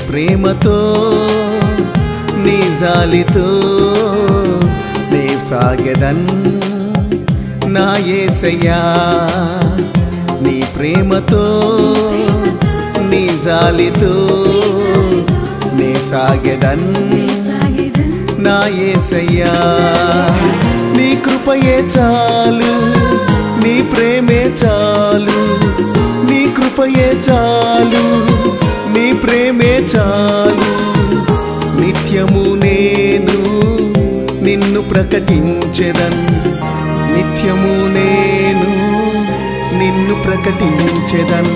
ప్రేమతో నీ జాలితో నే సాగెదన్ నా యేసయ్యా నీ ప్రేమతో నీ జాలితో నే సాగెదన్ నా యేసయ్యా నీ కృపయే చాలు నీ ప్రేమే చాలు నీ కృపయే చాలు నీ ప్రేమే చాలు నిత్యము నేను నిన్ను ప్రకటించెదన్ నిత్యము నేను నిన్ను ప్రకటించెదన్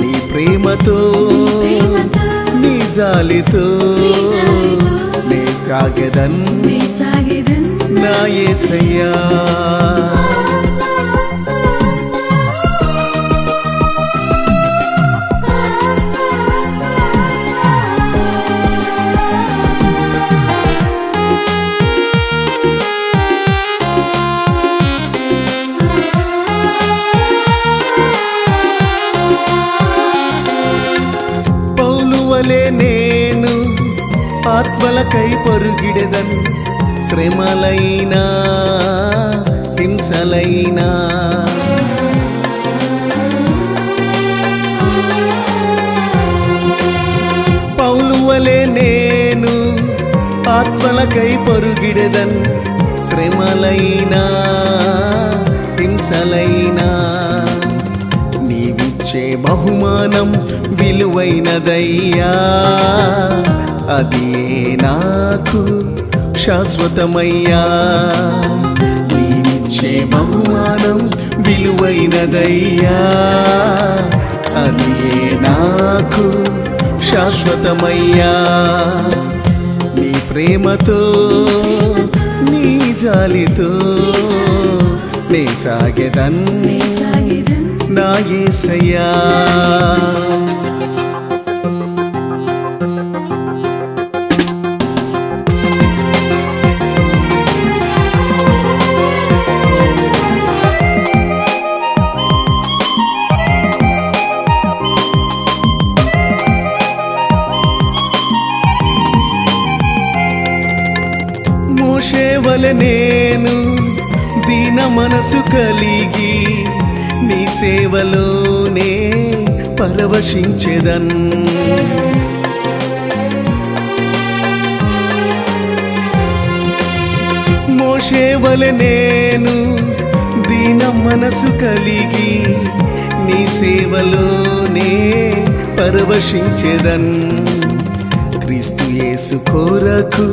నీ ప్రేమతో నీ జాలితో నే సాగెదన్ నా యేసయ్యా నేను ఆత్మలకై పరుగిడెదన్ శ్రమలైనా హింసలైనా పౌలు వలె నేను ఆత్మలకై పరుగిడెదన్ శ్రమలైనా హింసలైనా నీవిచ్చే బహుమానం విలువైనదయ్యా అది నాకు శాశ్వతమయ్యా నీవిచ్చే బహుమానం విలువైనదయ్యా అది నాకు శాశ్వతమయ్యా నీ ప్రేమతో నీ జాలితో నే సాగెదన్ నా యేసయ్యా మోషే వలె నేను దీన మనసు కలిగి నీ సేవలోనే పరవశించెదన్ మోషే వలె నేను దీన మనసు కలిగి నీ సేవలోనే పరవశించెదన్ క్రీస్తు యేసు కొరకు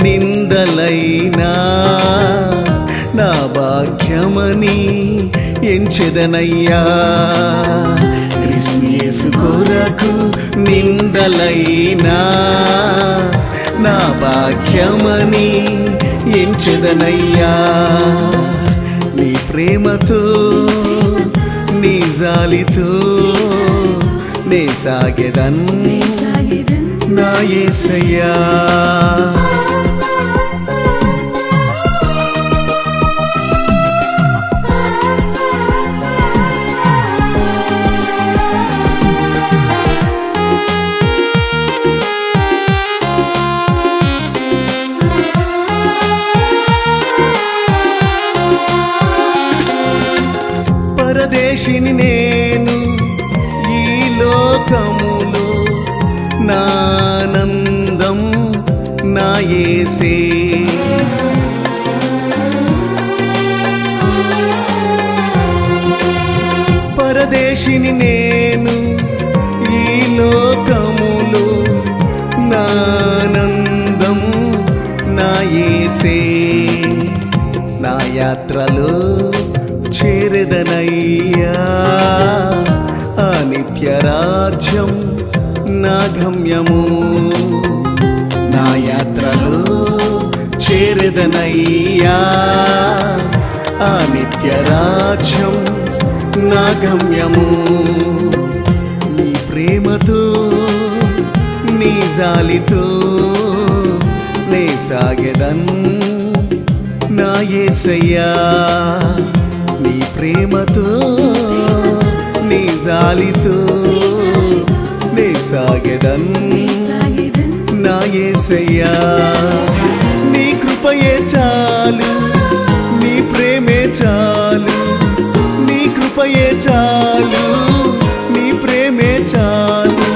నిందలైనా నా భాగ్యమని ఎంచెదనయ్యా క్రీస్తు యేసు కొరకు నిందలైనా నా భాగ్యమని ఎంచెదనయ్యా నీ ప్రేమతో నీ జాలితో నే సాగెదన్ నా యేసయ్యా పరదేశిని నేను ఈ లోకములో నానందం నా యేసే పరదేశిని నేను ఈ లోకములో నానందం నా యేసే నా యాత్రలో చేరెదనయ్యా ఆ నిత్య నిత్యరాజ్యం నా గమ్యము నా యాత్రలో చేరెదనయ్యా ఆ నిత్యరాజ్యం నా గమ్యము నీ ప్రేమతో నీ జాలితో నే సాగెదన్ నా యేసయ్యా నీ ప్రేమతో నీ జాలితో నే సాగెదన్ నా యేసయ్యా నీ కృపయే చాలు నీ ప్రేమే చాలు నీ కృపయే చాలు నీ ప్రేమే చాలు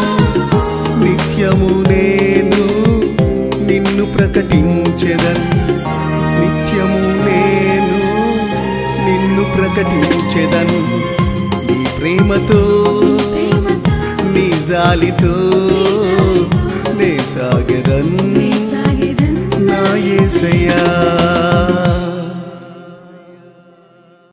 నిత్యము నేను నిన్ను ప్రకటించెదన్ నిత్యము నేను నిన్ను ప్రకటించెదన్ నీ ప్రేమతో నీ జాలితో నే సాగెదన్ నా యేసయ్యా